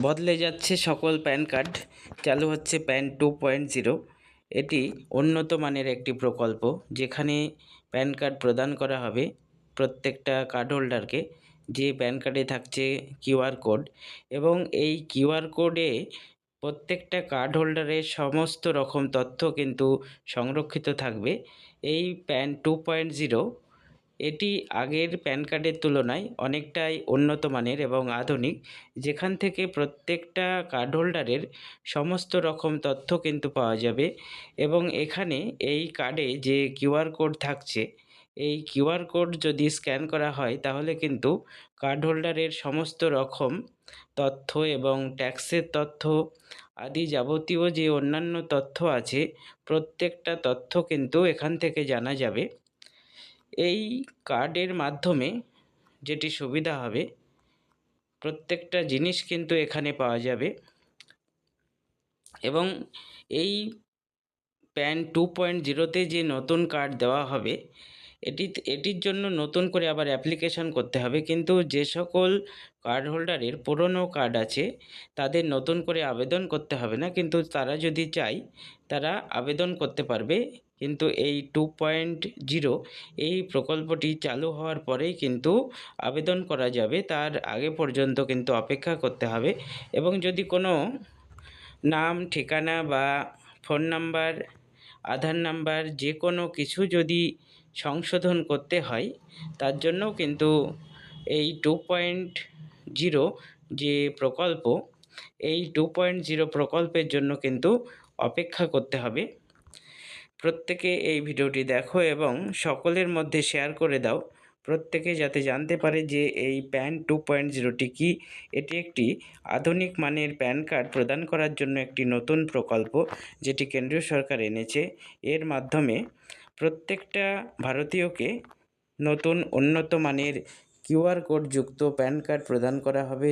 বদলে যাচ্ছে সকল প্যান কার্ড, চালু হচ্ছে প্যান 2.0। এটি উন্নত মানের একটি প্রকল্প, যেখানে প্যান কার্ড প্রদান করা হবে প্রত্যেকটা কার্ড হোল্ডারকে। যে প্যান কার্ডে থাকছে কিউআর কোড, এবং এই কিউআর কোডে প্রত্যেকটা কার্ড হোল্ডারের সমস্ত রকম তথ্য কিন্তু সংরক্ষিত থাকবে। এই প্যান 2.0 এটি আগের প্যান কার্ডের তুলনায় অনেকটাই উন্নত মানের এবং আধুনিক, যেখান থেকে প্রত্যেকটা কার্ড হোল্ডারের সমস্ত রকম তথ্য কিন্তু পাওয়া যাবে। এবং এখানে এই কার্ডে যে কিউআর কোড থাকছে, এই কিউআর কোড যদি স্ক্যান করা হয় তাহলে কিন্তু কার্ড হোল্ডারের সমস্ত রকম তথ্য এবং ট্যাক্সের তথ্য আদি যাবতীয় যে অন্যান্য তথ্য আছে, প্রত্যেকটা তথ্য কিন্তু এখান থেকে জানা যাবে। এই কার্ডের মাধ্যমে যেটি সুবিধা হবে, প্রত্যেকটা জিনিস কিন্তু এখানে পাওয়া যাবে। এবং এই প্যান 2.0তে যে নতুন কার্ড দেওয়া হবে, এটির জন্য নতুন করে আবার অ্যাপ্লিকেশন করতে হবে। কিন্তু যে সকল কার্ড হোল্ডারের পুরনো কার্ড আছে, তাদের নতুন করে আবেদন করতে হবে না, কিন্তু তারা যদি চায় তারা আবেদন করতে পারবে। কিন্তু এই 2.0 এই প্রকল্পটি চালু হওয়ার পরেই কিন্তু আবেদন করা যাবে, তার আগে পর্যন্ত কিন্তু অপেক্ষা করতে হবে। এবং যদি কোনো নাম, ঠিকানা বা ফোন নাম্বার, আধার নাম্বার যে কোনো কিছু যদি সংশোধন করতে হয়, তার জন্য কিন্তু এই 2.0 যে প্রকল্প, এই 2.0 প্রকল্পের জন্য কিন্তু অপেক্ষা করতে হবে। প্রত্যেকে এই ভিডিওটি দেখো এবং সকলের মধ্যে শেয়ার করে দাও, প্রত্যেকে যাতে জানতে পারে যে এই প্যান 2.0টি কী। এটি একটি আধুনিক মানের প্যান কার্ড প্রদান করার জন্য একটি নতুন প্রকল্প, যেটি কেন্দ্রীয় সরকার এনেছে। এর মাধ্যমে প্রত্যেকটা ভারতীয়কে নতুন উন্নত মানের কিউআর কোড যুক্ত প্যান কার্ড প্রদান করা হবে।